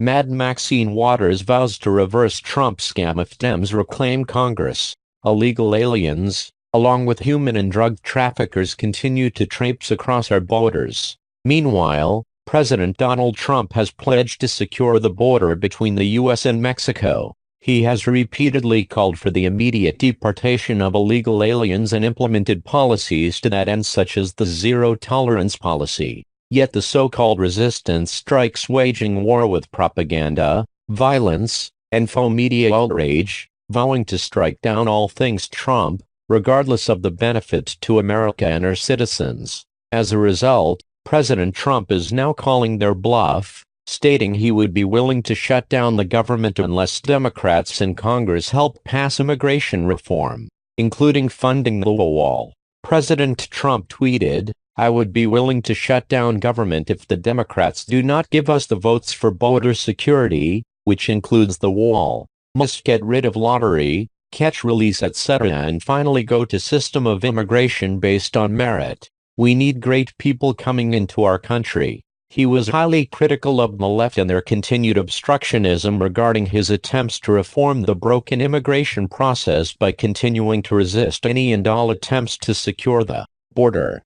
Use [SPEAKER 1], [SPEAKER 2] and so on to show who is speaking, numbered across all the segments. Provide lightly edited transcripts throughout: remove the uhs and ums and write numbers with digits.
[SPEAKER 1] Maxine Waters vows to reverse Trump scam if Dems reclaim Congress. Illegal aliens, along with human and drug traffickers, continue to traipse across our borders. Meanwhile, President Donald Trump has pledged to secure the border between the U.S. and Mexico. He has repeatedly called for the immediate deportation of illegal aliens and implemented policies to that end, such as the zero-tolerance policy. Yet the so-called resistance strikes, waging war with propaganda, violence, and faux media outrage, vowing to strike down all things Trump, regardless of the benefit to America and her citizens. As a result, President Trump is now calling their bluff, stating he would be willing to shut down the government unless Democrats in Congress help pass immigration reform, including funding the wall. President Trump tweeted, "I would be willing to shut down government if the Democrats do not give us the votes for border security, which includes the wall. Must get rid of lottery, catch release, etc., and finally go to system of immigration based on merit. We need great people coming into our country." He was highly critical of the left and their continued obstructionism regarding his attempts to reform the broken immigration process by continuing to resist any and all attempts to secure the border.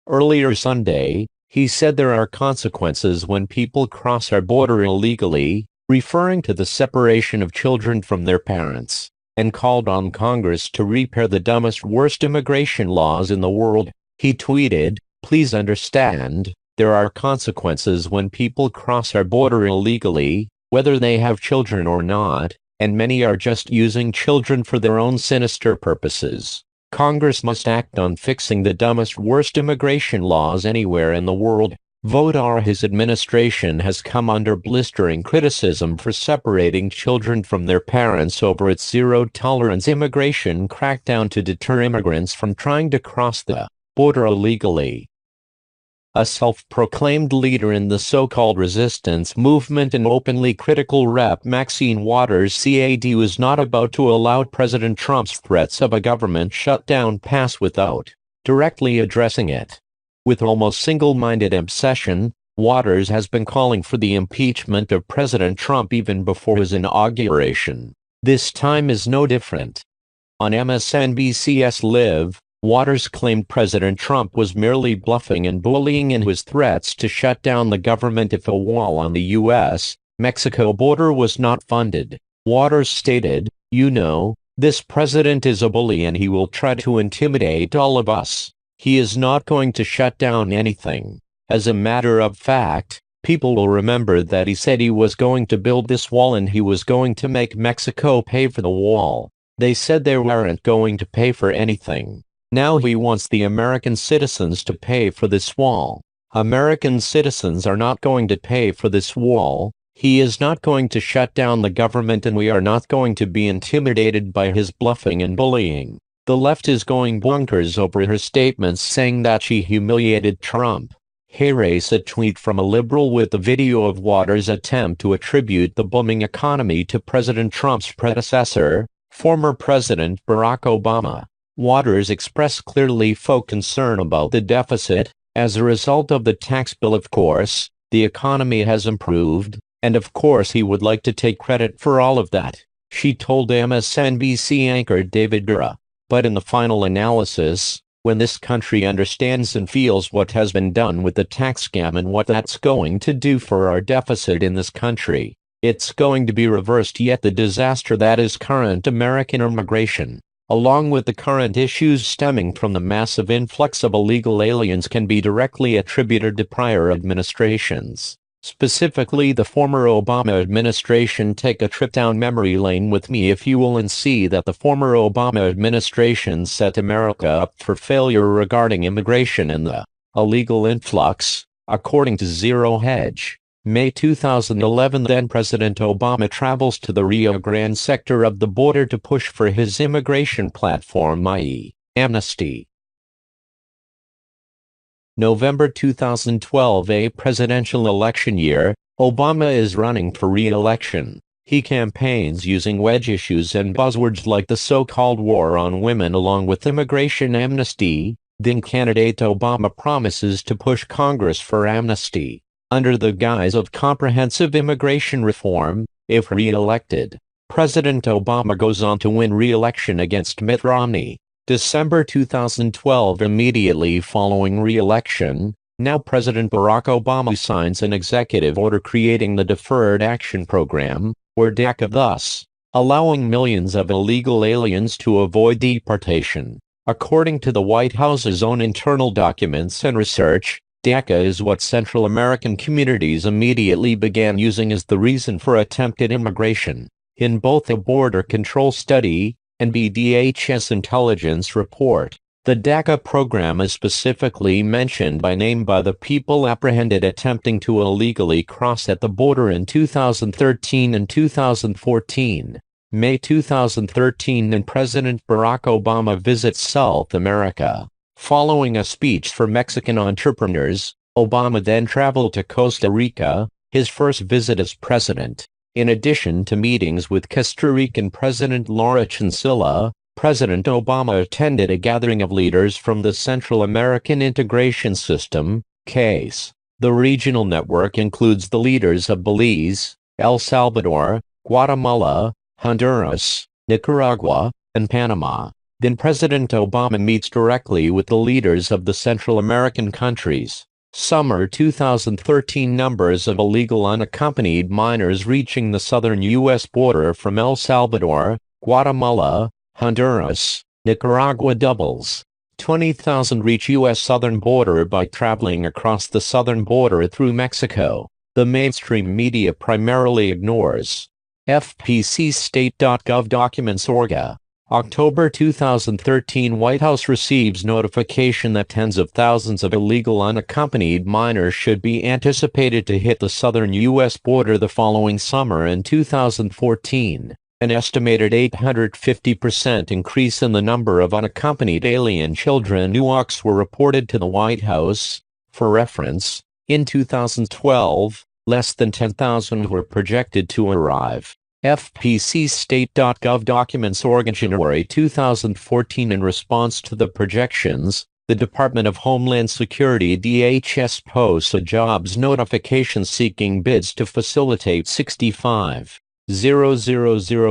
[SPEAKER 1] Earlier Sunday, he said there are consequences when people cross our border illegally, referring to the separation of children from their parents, and called on Congress to repair the dumbest, worst immigration laws in the world. He tweeted, "Please understand, there are consequences when people cross our border illegally, whether they have children or not, and many are just using children for their own sinister purposes. Congress must act on fixing the dumbest, worst immigration laws anywhere in the world." His administration has come under blistering criticism for separating children from their parents over its zero-tolerance immigration crackdown to deter immigrants from trying to cross the border illegally. A self-proclaimed leader in the so-called resistance movement and openly critical Rep. Maxine Waters said was not about to allow President Trump's threats of a government shutdown pass without directly addressing it. With almost single-minded obsession, Waters has been calling for the impeachment of President Trump even before his inauguration. This time is no different. On MSNBC's Live, Waters claimed President Trump was merely bluffing and bullying in his threats to shut down the government if a wall on the U.S.-Mexico border was not funded. Waters stated, "You know, this president is a bully and he will try to intimidate all of us. He is not going to shut down anything. As a matter of fact, people will remember that he said he was going to build this wall and he was going to make Mexico pay for the wall. They said they weren't going to pay for anything. Now he wants the American citizens to pay for this wall. American citizens are not going to pay for this wall. He is not going to shut down the government and we are not going to be intimidated by his bluffing and bullying." The left is going bonkers over her statements, saying that she humiliated Trump. Race a tweet from a liberal with a video of Waters' attempt to attribute the booming economy to President Trump's predecessor, former President Barack Obama. Waters expressed clearly faux concern about the deficit. "As a result of the tax bill, of course, the economy has improved, and of course he would like to take credit for all of that," she told MSNBC anchor David Dura. "But in the final analysis, when this country understands and feels what has been done with the tax scam and what that's going to do for our deficit in this country, it's going to be reversed. Yet the disaster that is current American immigration, along with the current issues stemming from the massive influx of illegal aliens, can be directly attributed to prior administrations, specifically the former Obama administration. Take a trip down memory lane with me, if you will, and see that the former Obama administration set America up for failure regarding immigration and the illegal influx, according to Zero Hedge. May 2011, then President Obama travels to the Rio Grande sector of the border to push for his immigration platform, i.e., amnesty. November 2012, a presidential election year, Obama is running for re-election. He campaigns using wedge issues and buzzwords like the so-called war on women along with immigration amnesty. Then candidate Obama promises to push Congress for amnesty. under the guise of comprehensive immigration reform, if re-elected. President Obama goes on to win re-election against Mitt Romney. December 2012. Immediately following re-election, now President Barack Obama signs an executive order creating the Deferred Action Program, or DACA, thus allowing millions of illegal aliens to avoid deportation. According to the White House's own internal documents and research, DACA is what Central American communities immediately began using as the reason for attempted immigration. In both a border control study and DHS intelligence report, the DACA program is specifically mentioned by name by the people apprehended attempting to illegally cross at the border in 2013 and 2014. May 2013, and President Barack Obama visits South America. Following a speech for Mexican entrepreneurs, Obama then traveled to Costa Rica, his first visit as president. In addition to meetings with Costa Rican President Laura Chinchilla, President Obama attended a gathering of leaders from the Central American Integration System, CASE. The regional network includes the leaders of Belize, El Salvador, Guatemala, Honduras, Nicaragua, and Panama. Then President Obama meets directly with the leaders of the Central American countries. Summer 2013. Numbers of illegal unaccompanied minors reaching the southern U.S. border from El Salvador, Guatemala, Honduras, Nicaragua doubles. 20,000 reach U.S. southern border by traveling across the southern border through Mexico. The mainstream media primarily ignores. FPCState.gov documents. Orga. October 2013. White House receives notification that tens of thousands of illegal unaccompanied minors should be anticipated to hit the southern U.S. border the following summer in 2014. An estimated 850% increase in the number of unaccompanied alien children (UACs) were reported to the White House. For reference, in 2012, less than 10,000 were projected to arrive. FPCState.gov documents. Org. January 2014. In response to the projections, the Department of Homeland Security (DHS) posts a jobs notification seeking bids to facilitate 65,000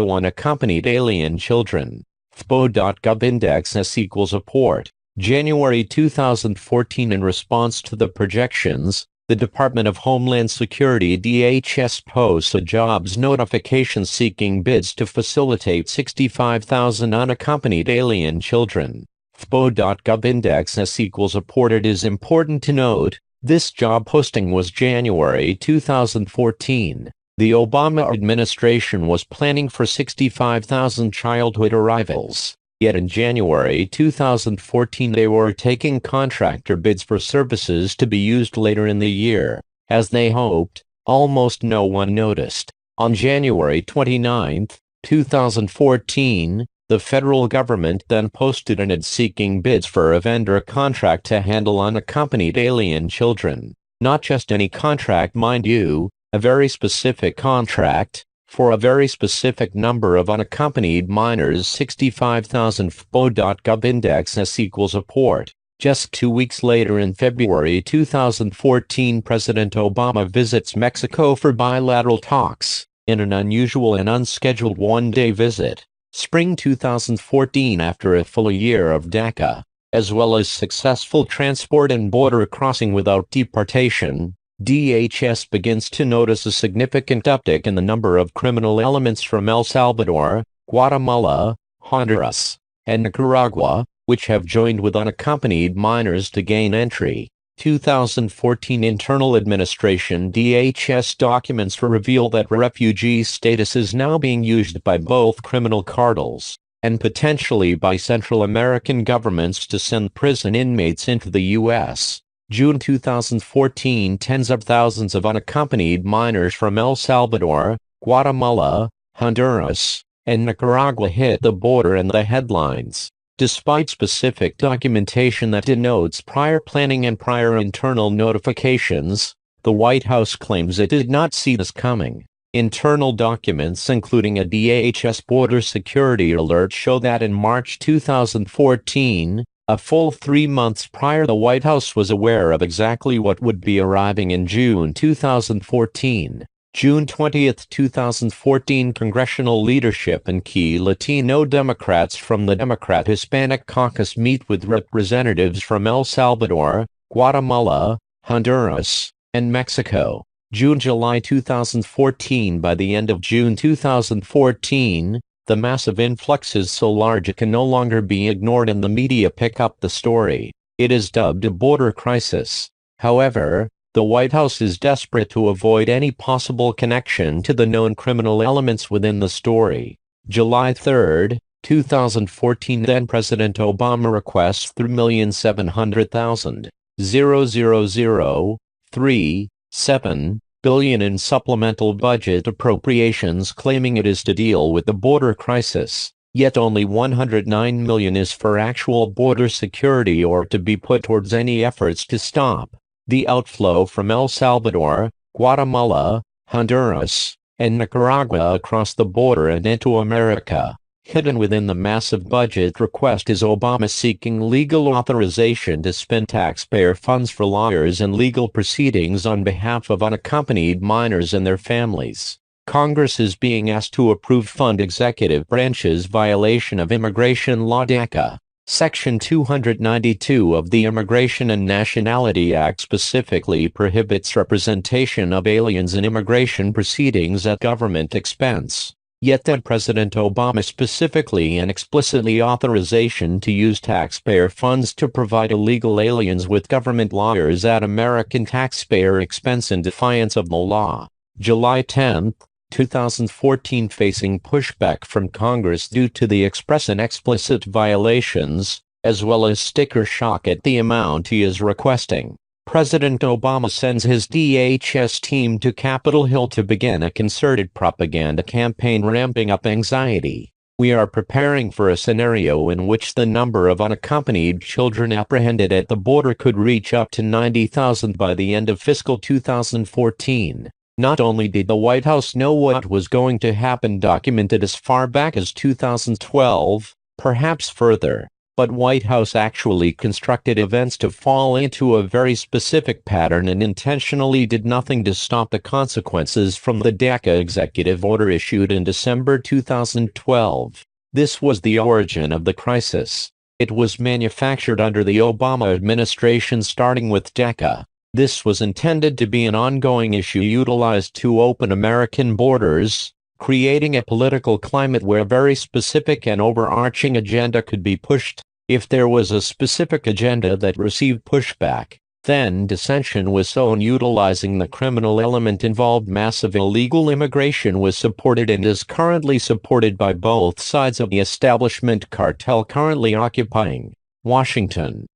[SPEAKER 1] unaccompanied alien children. FBO.gov index s equals a port. January 2014. In response to the projections, the Department of Homeland Security (DHS) posts a jobs notification seeking bids to facilitate 65,000 unaccompanied alien children. FBO.gov index s equals a port. It is important to note, this job posting was January 2014. The Obama administration was planning for 65,000 childhood arrivals. Yet in January 2014 they were taking contractor bids for services to be used later in the year. As they hoped, almost no one noticed. On January 29, 2014, the federal government then posted an ad seeking bids for a vendor contract to handle unaccompanied alien children. Not just any contract, mind you, a very specific contract. For a very specific number of unaccompanied minors. 65,000. FBO.gov index s equals a port. Just 2 weeks later, in February 2014, President Obama visits Mexico for bilateral talks, in an unusual and unscheduled one-day visit. Spring 2014. After a full year of DACA, as well as successful transport and border crossing without deportation, DHS begins to notice a significant uptick in the number of criminal elements from El Salvador, Guatemala, Honduras, and Nicaragua, which have joined with unaccompanied minors to gain entry. 2014 Internal Administration DHS documents reveal that refugee status is now being used by both criminal cartels and potentially by Central American governments to send prison inmates into the U.S. June 2014. Tens of thousands of unaccompanied minors from El Salvador, Guatemala, Honduras, and Nicaragua hit the border in the headlines. Despite specific documentation that denotes prior planning and prior internal notifications, the White House claims it did not see this coming. Internal documents, including a DHS border security alert, show that in March 2014, A full 3 months prior, the White House was aware of exactly what would be arriving in June 2014. June 20, 2014, congressional leadership and key Latino Democrats from the Democrat-Hispanic Caucus meet with representatives from El Salvador, Guatemala, Honduras, and Mexico. June-July 2014. By the end of June 2014, the massive influx is so large it can no longer be ignored and the media pick up the story. It is dubbed a border crisis. However, the White House is desperate to avoid any possible connection to the known criminal elements within the story. July 3, 2014, then President Obama requests $3,700,000.00037 billion in supplemental budget appropriations, claiming it is to deal with the border crisis. Yet only $109 million is for actual border security or to be put towards any efforts to stop the outflow from El Salvador, Guatemala, Honduras, and Nicaragua across the border and into America. Hidden within the massive budget request is Obama seeking legal authorization to spend taxpayer funds for lawyers and legal proceedings on behalf of unaccompanied minors and their families. Congress is being asked to approve fund executive branch's violation of immigration law. DACA. Section 292 of the Immigration and Nationality Act specifically prohibits representation of aliens in immigration proceedings at government expense. Yet then President Obama specifically and explicitly authorization to use taxpayer funds to provide illegal aliens with government lawyers at American taxpayer expense in defiance of the law. July 10, 2014, facing pushback from Congress due to the express and explicit violations, as well as sticker shock at the amount he is requesting, President Obama sends his DHS team to Capitol Hill to begin a concerted propaganda campaign ramping up anxiety. We are preparing for a scenario in which the number of unaccompanied children apprehended at the border could reach up to 90,000 by the end of fiscal 2014. Not only did the White House know what was going to happen, documented as far back as 2012, perhaps further, but White House actually constructed events to fall into a very specific pattern and intentionally did nothing to stop the consequences from the DACA executive order issued in December 2012. This was the origin of the crisis. It was manufactured under the Obama administration, starting with DACA. This was intended to be an ongoing issue utilized to open American borders, creating a political climate where a very specific and overarching agenda could be pushed. If there was a specific agenda that received pushback, then dissension was sown. Utilizing the criminal element involved, massive illegal immigration was supported and is currently supported by both sides of the establishment cartel currently occupying Washington.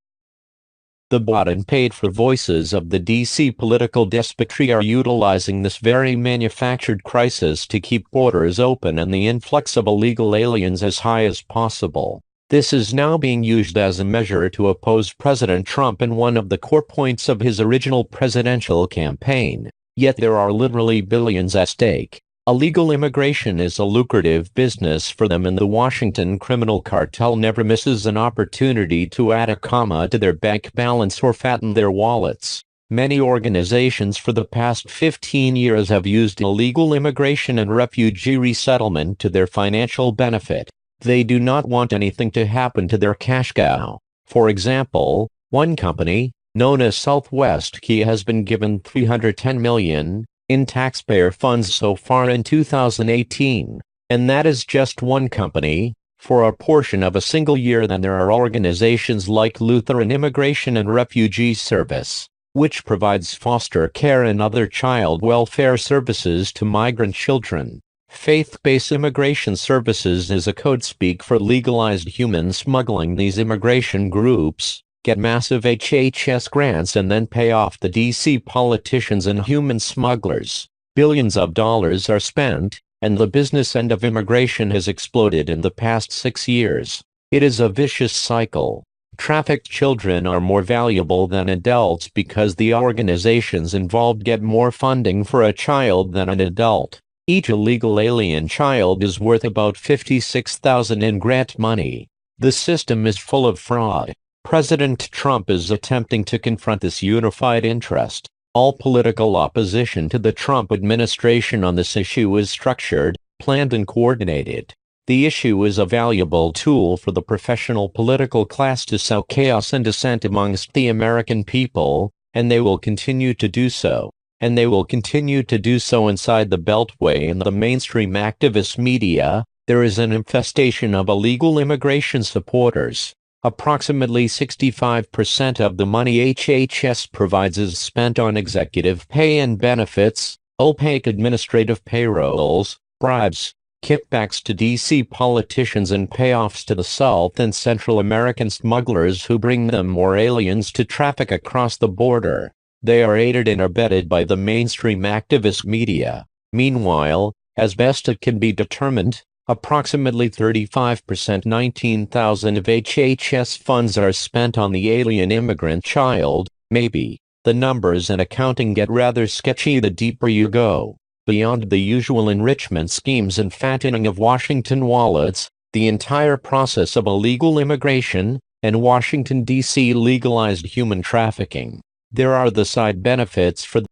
[SPEAKER 1] The bought and paid for voices of the D.C. political despoty are utilizing this very manufactured crisis to keep borders open and the influx of illegal aliens as high as possible. This is now being used as a measure to oppose President Trump in one of the core points of his original presidential campaign. Yet there are literally billions at stake. Illegal immigration is a lucrative business for them, and the Washington criminal cartel never misses an opportunity to add a comma to their bank balance or fatten their wallets. Many organizations for the past 15 years have used illegal immigration and refugee resettlement to their financial benefit. They do not want anything to happen to their cash cow. For example, one company, known as Southwest Key, has been given $310 million in taxpayer funds so far in 2018, and that is just one company, for a portion of a single year. Then there are organizations like Lutheran Immigration and Refugee Service, which provides foster care and other child welfare services to migrant children. Faith-based immigration services is a code speak for legalized human smuggling. These immigration groups get massive HHS grants and then pay off the D.C. politicians and human smugglers. Billions of dollars are spent, and the business end of immigration has exploded in the past 6 years. It is a vicious cycle. Trafficked children are more valuable than adults because the organizations involved get more funding for a child than an adult. Each illegal alien child is worth about $56,000 in grant money. The system is full of fraud. President Trump is attempting to confront this unified interest. All political opposition to the Trump administration on this issue is structured, planned and coordinated. The issue is a valuable tool for the professional political class to sow chaos and dissent amongst the American people, and they will continue to do so. And they will continue to do so inside the Beltway and the mainstream activist media. There is an infestation of illegal immigration supporters. Approximately 65% of the money HHS provides is spent on executive pay and benefits, opaque administrative payrolls, bribes, kickbacks to D.C. politicians and payoffs to the South and Central American smugglers who bring them more aliens to traffic across the border. They are aided and abetted by the mainstream activist media. Meanwhile, as best it can be determined, approximately 35% 19,000 of HHS funds are spent on the alien immigrant child. Maybe. The numbers and accounting get rather sketchy the deeper you go. Beyond the usual enrichment schemes and fattening of Washington wallets, the entire process of illegal immigration, and Washington, D.C. legalized human trafficking. There are the side benefits for